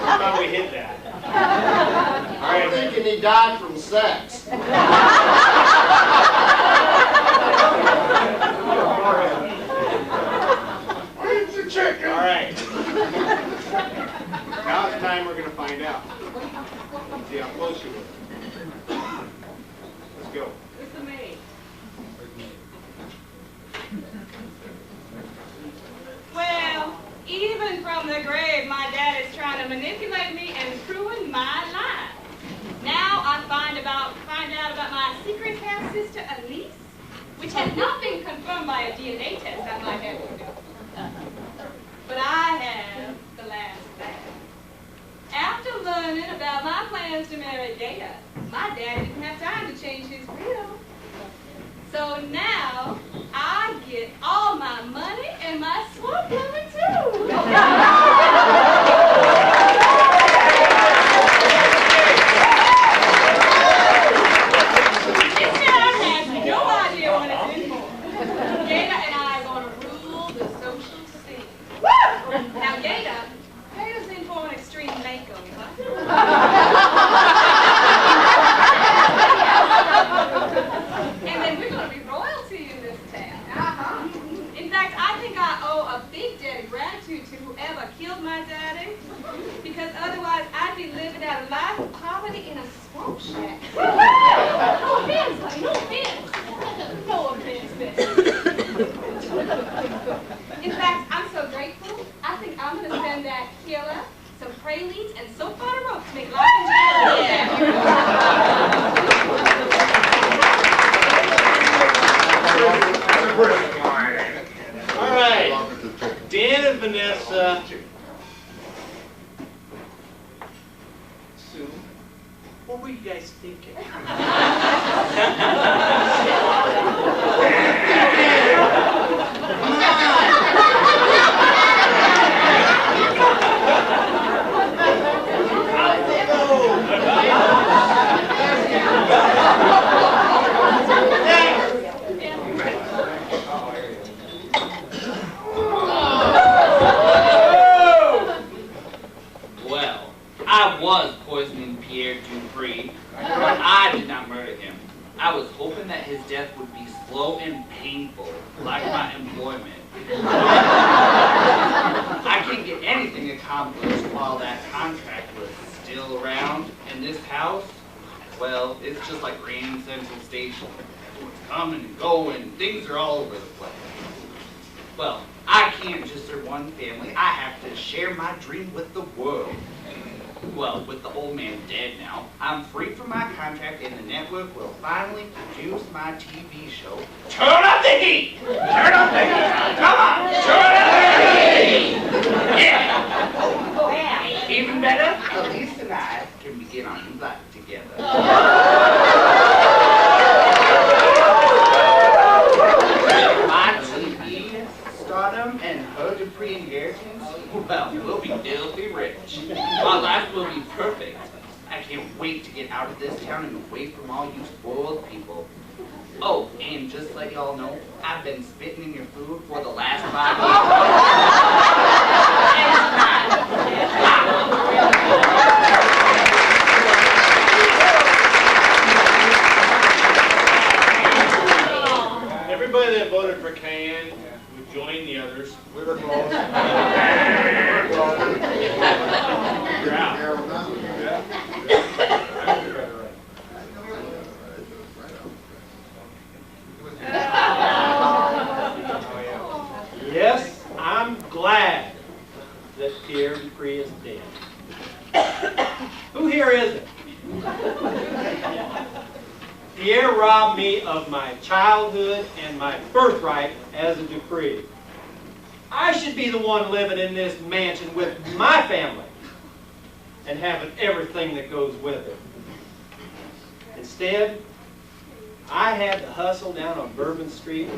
I thought we hit that. I'm thinking he died from sex. Where's the chicken? All right. Now it's time we're going to find out. See how close you were. Let's go. It's the maid. Well, even from the grave, my dad is trying to manipulate me and ruin my life. Now I find out about my secret half sister Elise, which has not been confirmed by a DNA test I might have to do. But I have the last laugh. After learning about my plans to marry Gator, my dad didn't have time to change his will. So now I get all my money and my swamp living too. This town has no idea what it's in for. Gator and I are going to rule the social scene. Now Gator's in for an extreme makeover. And then we're going to be royalty in this town. In fact, I think I owe a big debt of gratitude to whoever killed my daddy, because otherwise I'd be living out a life of poverty in a swamp shack. No offense, honey, no offense. No offense, Bessie. In fact, I'm so grateful, I think I'm going to send that killer some pralines and soap butter rope to make life enjoyable. All right. Dan and Vanessa. Sue, what were you guys thinking? I was poisoning Pierre Dupree, but I did not murder him. I was hoping that his death would be slow and painful, like my employment. I can't get anything accomplished while that contract was still around. And this house, well, it's just like Grand Central Station. Everyone's coming and going, things are all over the place. Well, I can't just serve one family. I have to share my dream with the world. Well, with the old man dead now, I'm free from my contract and the network will finally produce my TV show. Turn up the heat! Turn up the heat! Come on! Turn up the heat! Yeah! Even better, Elise and I can begin our new life together. My TV stardom and her Dupree inheritance, well, we'll be filthy rich. My life will be perfect. I can't wait to get out of this town and away from all you spoiled people. Oh, and just to let y'all know, I've been spitting in your food for the last 5 years. Everybody that voted for Cayenne would join the others. You're out. Yes, I'm glad that Pierre Dupree is dead. Who here isn't? Pierre robbed me of my childhood and my birthright as a Dupree. I should be the one living in this mansion with my family and having everything that goes with it. Instead, I had to hustle down on Bourbon Street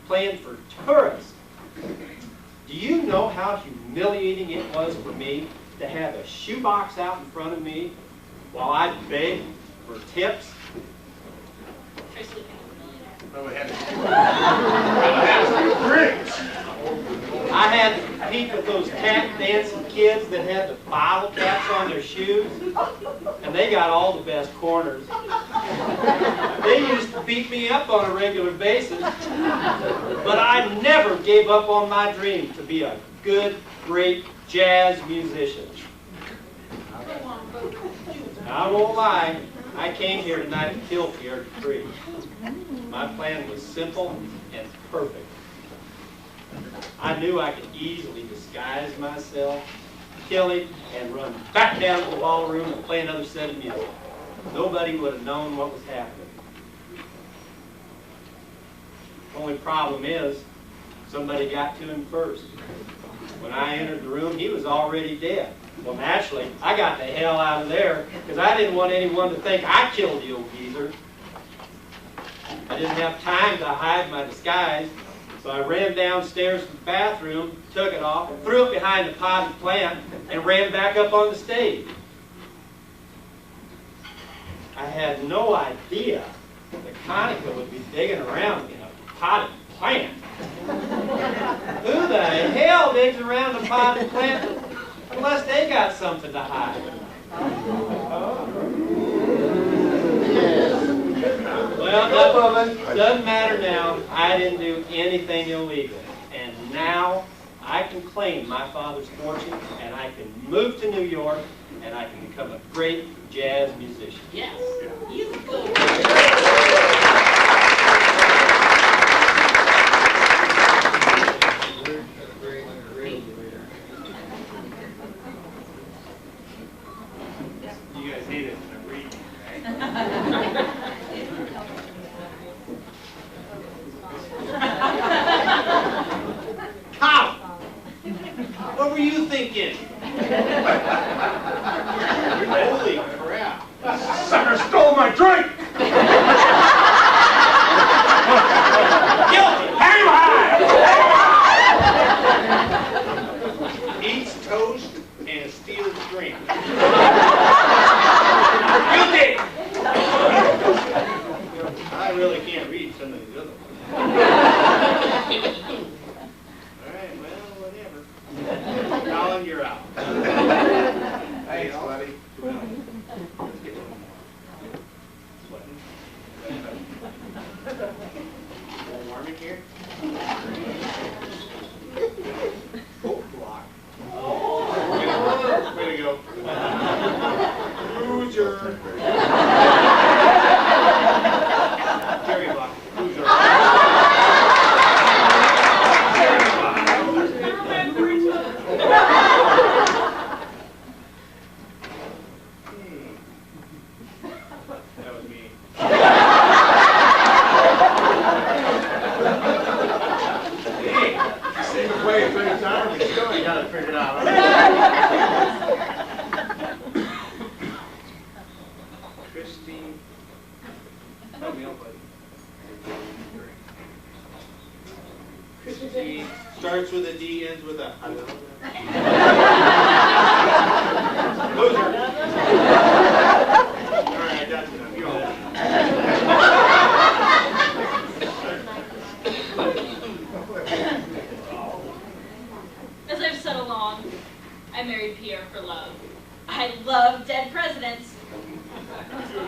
playing for tourists. Do you know how humiliating it was for me to have a shoebox out in front of me while I begged for tips? compete with those tap dancing kids that had the bottle caps on their shoes, and they got all the best corners. They used to beat me up on a regular basis, but I never gave up on my dream to be a good, great jazz musician. I won't lie, I came here tonight to kill Pierre Dupree. My plan was simple and perfect. I knew I could easily disguise myself, kill him, and run back down to the ballroom and play another set of music. Nobody would have known what was happening. Only problem is, somebody got to him first. When I entered the room, he was already dead. Well, naturally, I got the hell out of there because I didn't want anyone to think I killed the old geezer. I didn't have time to hide my disguise, so I ran downstairs to the bathroom, took it off, threw it behind the potted plant, and ran back up on the stage. I had no idea that Conica would be digging around in a potted plant. Who the hell digs around a potted plant unless they got something to hide? Well, doesn't matter now. I didn't do anything illegal. And now I can claim my father's fortune, and I can move to New York, and I can become a great jazz musician. Yes, you go. You guys hate it when I'm reading, right? How? What were you thinking? Holy crap. Sucker stole my drink! Guilty! Hang him high! Eats toast and steals drink. Guilty! I really can't read some of these other ones. Alright, well, whatever. Colin, you're out. Thanks, buddy. Let's get one more. Sweating. A little warm in here? Oh, block. Way to go. Loser. Jerry block. Loser. That was me. Hey, you see me play a third time, you still ain't got it figured out. Christine. Help me out, buddy. Christine. Starts with a D, ends with a loser. Alright, that's enough. You're all. As I've said along, I married Pierre for love. I love dead presidents.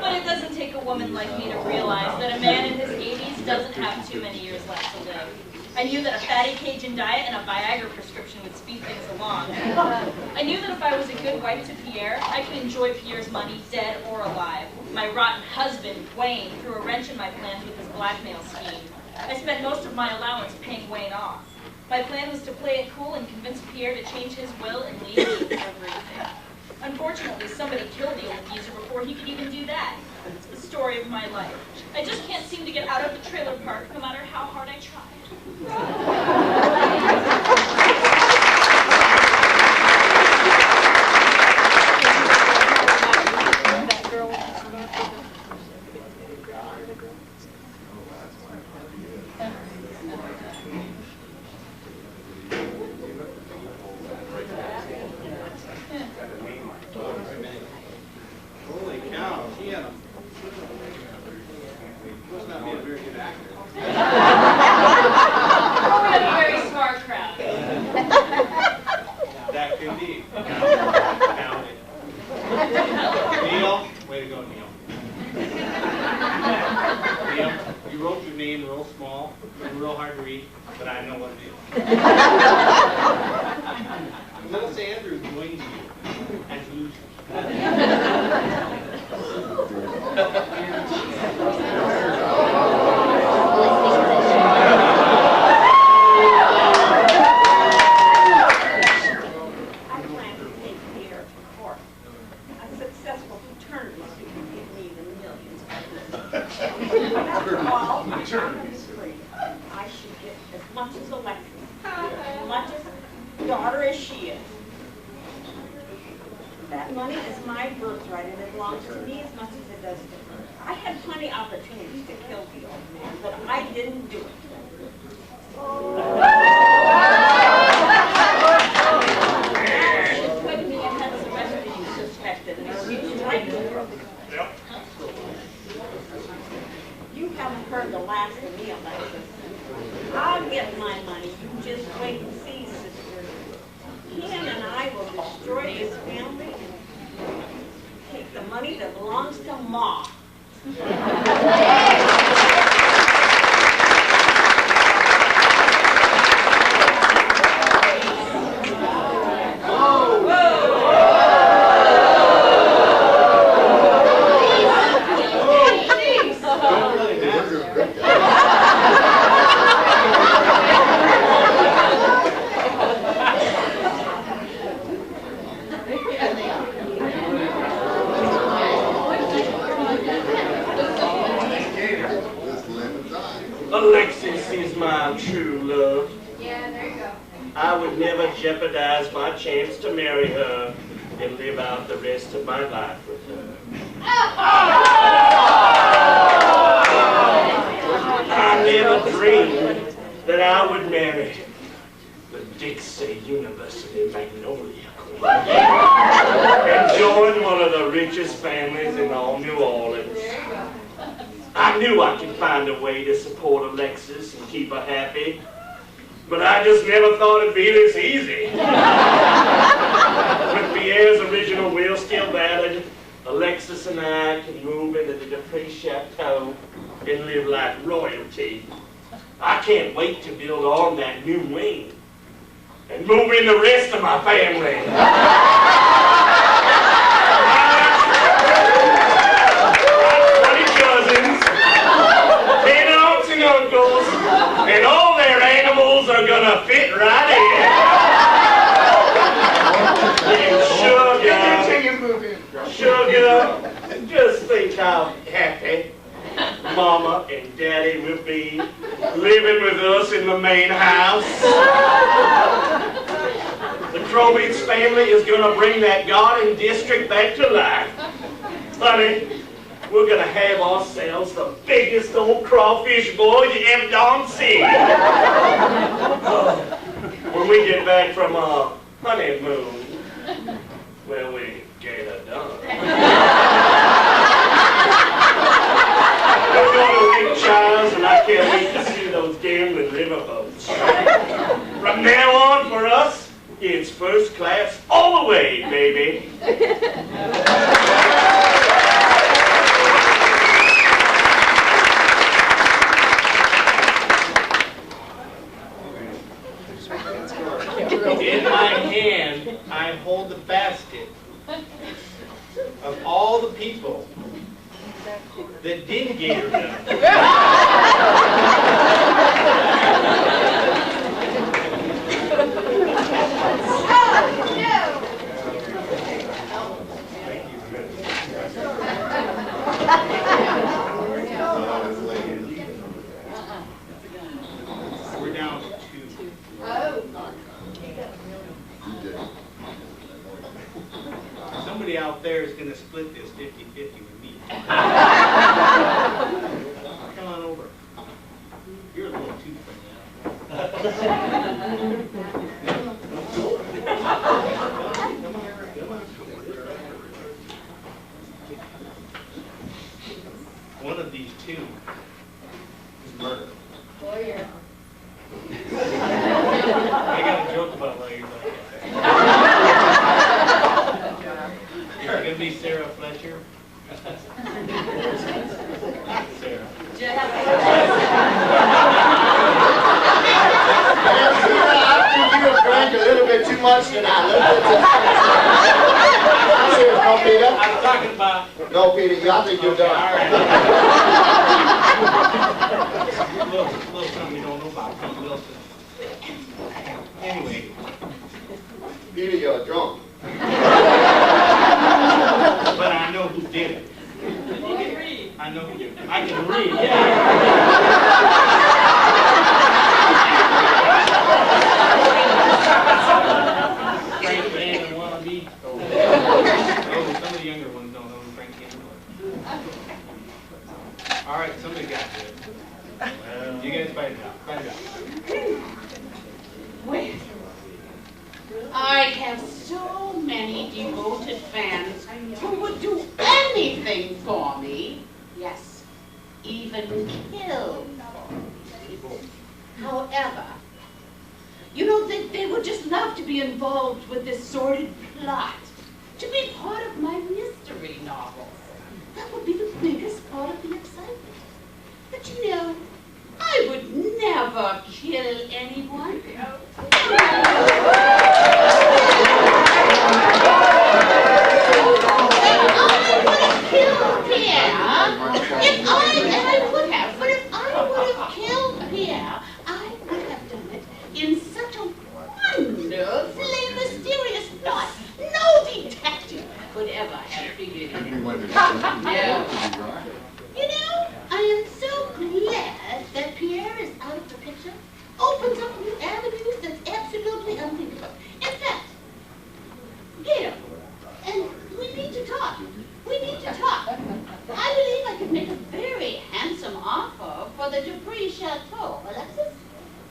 But it doesn't take a woman like me to realize that a man in his 80s doesn't have too many years left to live. I knew that a fatty Cajun diet and a Viagra prescription would speed things along. I knew that if I was a good wife to Pierre, I could enjoy Pierre's money, dead or alive. My rotten husband, Wayne, threw a wrench in my plans with his blackmail scheme. I spent most of my allowance paying Wayne off. My plan was to play it cool and convince Pierre to change his will and leave me with everything. Unfortunately, somebody killed the old geezer before he could even do that. It's the story of my life. I just can't seem to get out of the trailer park no matter how hard I try. Holy cow, she had a... Must not be a very good actor. but I know what it is. Little Andrew joins you, as usual. I should get as much as Alexis, as much as daughter as she is. That money is my birthright, and it belongs to me as much as it does to her. I had plenty of opportunities to kill the old man, but I didn't do it. That should put me ahead of the rest of you suspected, and refused right to work. You haven't heard the last of me, Alexis. I'll get my money. You just wait and see, sister. Ken and I will destroy this family and take the money that belongs to Ma. Alexis is my true love. Yeah, there you go. I would never jeopardize my chance to marry her and live out the rest of my life with her. I never dreamed that I would marry the Dixie University Magnolia Queen and join one of the richest families in all New Orleans. I knew I could find a way to support Alexis and keep her happy, but I just never thought it'd be this easy. With Pierre's original will still valid, Alexis and I can move into the Dupree Chateau and live like royalty. I can't wait to build on that new wing and move in the rest of my family. 20 cousins, 10 aunts and uncles, and all their animals are gonna fit right in. Sugar, just think how happy Mama and Daddy will be living with us in the main house. The Crowbits family is going to bring that garden district back to life. Honey, we're going to have ourselves the biggest old crawfish boil you ever done see. When we get back from our honeymoon, well, we get it done. We're going to Big Charles, and I can't wait to see those gambling riverboats. From now on, for us, it's first class all the way, baby. In my hand, I hold the basket of all the people that didn't gator them. We're down to 2. Somebody out there is going to split this 50-50 with me. Come on over. You're a little too friendly. One of these two is murder. Oh, yeah. I got a joke about why you're like that. It's going to be Sarah Fletcher. Sarah. think you're done. All right. little something you don't know about Pete Wilson. Anyway. Peter, you're drunk. But I know who did it. You can read. I know who did it. I can read, yeah. Frank Van and Wannabe. Oh, some of the younger ones don't know who Frank Van was. All right, somebody got this. You guys find it out. Find it out. Well, I have so many devoted fans who would do anything for me. Yes, even kill for me. However, you know, they would just love to be involved with this sordid plot, to be part of my mystery novels. That would be the biggest part of the excitement. But you know, I would never kill anyone. You know, I am so glad that Pierre is out of the picture. Opens up new avenues that's absolutely unthinkable. In fact, Pierre, and we need to talk. We need to talk. I believe I could make a very handsome offer for the Dupree Chateau. Alexis?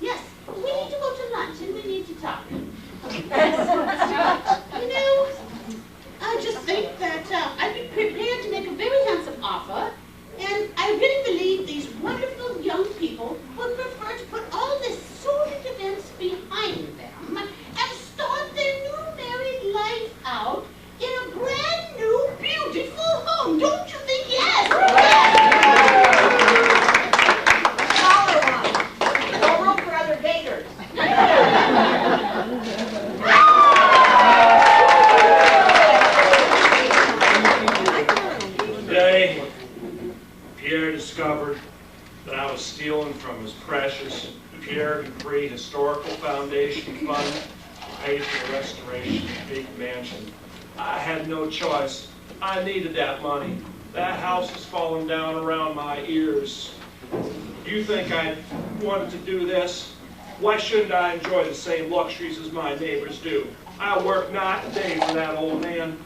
Yes, we need to go to lunch and we need to talk. You know, I just think that I'd be prepared to make a very handsome offer, and I really believe these wonderful young people would prefer to put all this sordid events behind them and start their new married life out in a brand new, beautiful home. Don't you think yes? Smaller one. No room for other gators. Today, Pierre discovered that I was stealing from his precious Pierre Dupree Historical Foundation Fund to pay for the restoration of the big mansion. I had no choice. I needed that money. That house is falling down around my ears. Do you think I wanted to do this? Why shouldn't I enjoy the same luxuries as my neighbors do? I worked night and day for that old man.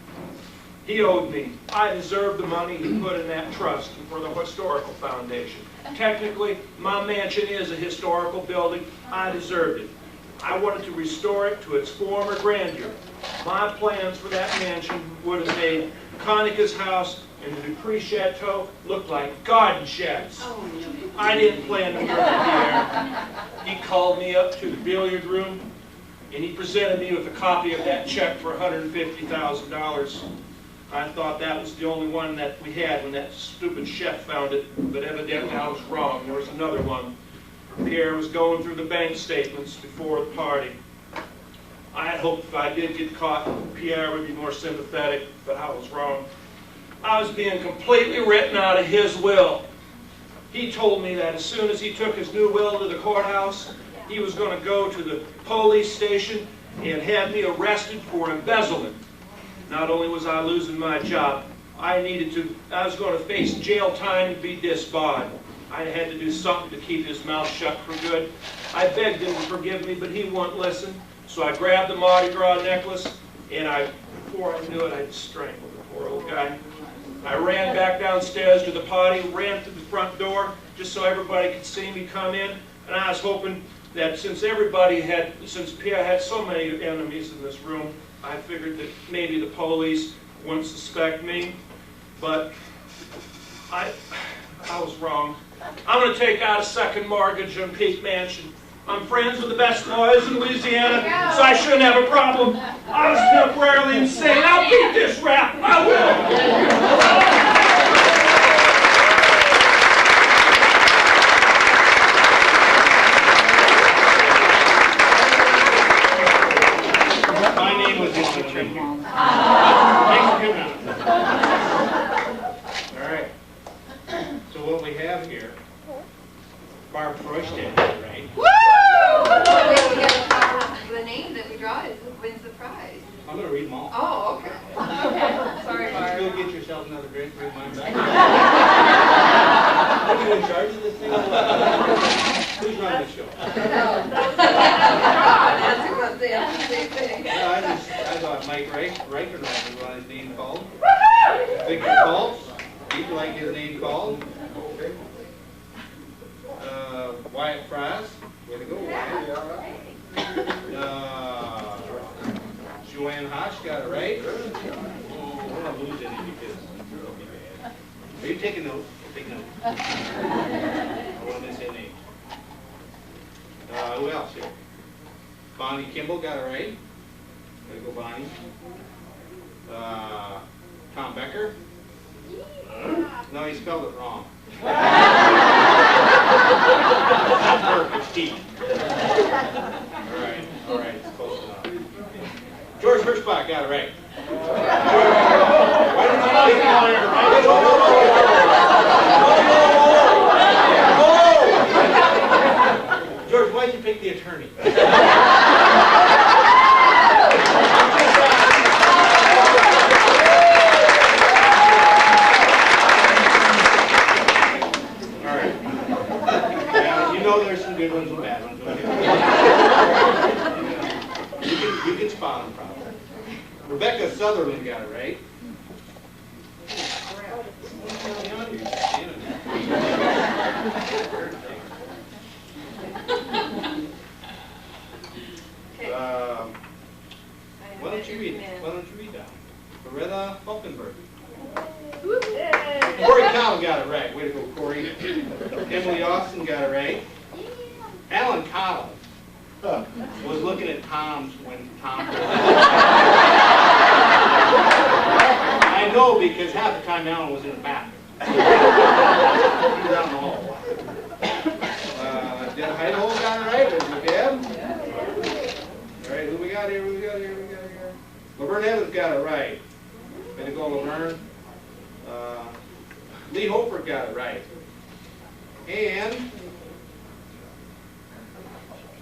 He owed me. I deserved the money he put in that trust for the Historical Foundation. Technically, my mansion is a historical building. I deserved it. I wanted to restore it to its former grandeur. My plans for that mansion would have made Conica's house and the Dupree Chateau look like garden sheds. I didn't plan to murder Pierre. He called me up to the billiard room and he presented me with a copy of that check for $150,000. I thought that was the only one that we had when that stupid chef found it, but evidently I was wrong. There was another one. Pierre was going through the bank statements before the party. I had hoped if I did get caught, Pierre would be more sympathetic, but I was wrong. I was being completely written out of his will. He told me that as soon as he took his new will to the courthouse, he was going to go to the police station and have me arrested for embezzlement. Not only was I losing my job, I was going to face jail time and be disbarred. I had to do something to keep his mouth shut for good. I begged him to forgive me, but he wouldn't listen. So I grabbed the Mardi Gras necklace, and before I knew it, I strangled the poor old guy. I ran back downstairs to the party, ran to the front door, just so everybody could see me come in. And I was hoping that since Pierre had so many enemies in this room, I figured that maybe the police wouldn't suspect me. But I was wrong. I'm going to take out a second mortgage on Peak Mansion. I'm friends with the best lawyers in Louisiana, so I shouldn't have a problem. I was temporarily insane. I'll beat this rap. I will. My name was in the trip. Thanks for coming out. All right. Mike Reichert is what his name called. Victor Fultz, he'd like his name called. Wyatt Frost, way to go, Wyatt. Joanne Hodge got it right. Oh, we're not losing any because it'll be bad. Are you taking notes? Take notes. I want to say name. Who else here? Bonnie Kimball got it right. Way to go, Bonnie. Tom Becker. No, he spelled it wrong. It's T. All right, it's close enough. George Hirschbach got it right. Why don't you take it on here? George, why'd you pick the attorney? There's some good ones and bad ones. You can spot them probably. Rebecca Sutherland got it right. Why don't you read that? Loretta Falkenberg. Corey Cowell got it right. Way to go, Corey. Emily Austin got it right. Alan Cottle was looking at Tom's when Tom was I know because half the time Alan was in the bathroom. He was out in the hall. Deb Heidel got it right. Was it Deb? All right, who we got here? Laverne Evans got it right. Way to go, Laverne. Lee Hofer got it right. And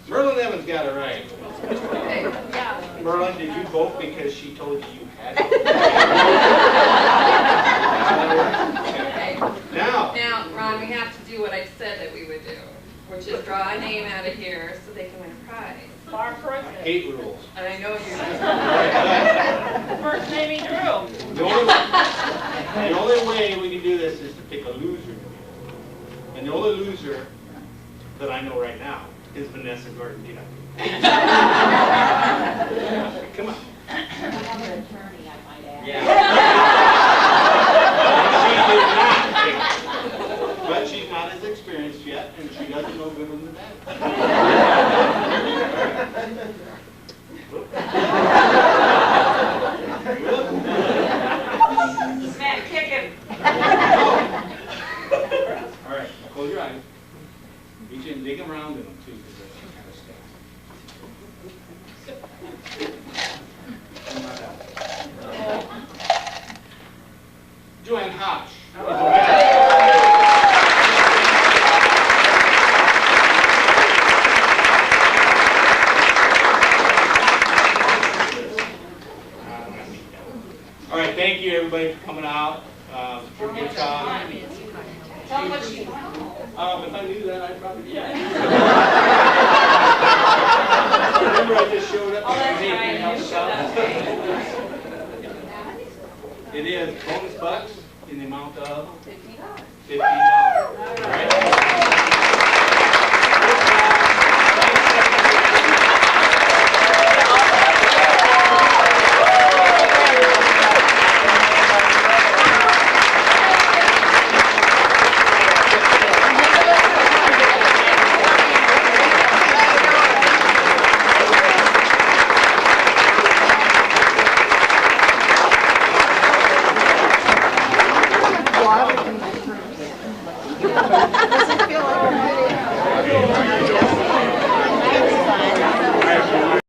Merlin Evans got it right. Merlin, did you vote because she told you had it? Now, Ron, we have to do what I said that we would do, which is draw a name out of here so they can win a prize. I hate rules. And I know you do. First name he drew. The only way we can do this is to pick a loser. And the only loser that I know right now is Vanessa Gordon. Come on. Another attorney, I might add. Yeah. But she's not as experienced yet, and she doesn't know good ones and bad. Man, kick him. All right, close your eyes. Reach in, dig around in them too, because that's kind of stuff. Joanne Hodge. All right, thank you everybody for coming out. Good job. Tell them what you If I knew that, I'd probably Remember, I just showed up. Oh, that's right. You showed up. It is bonus bucks in the amount of $50. $50.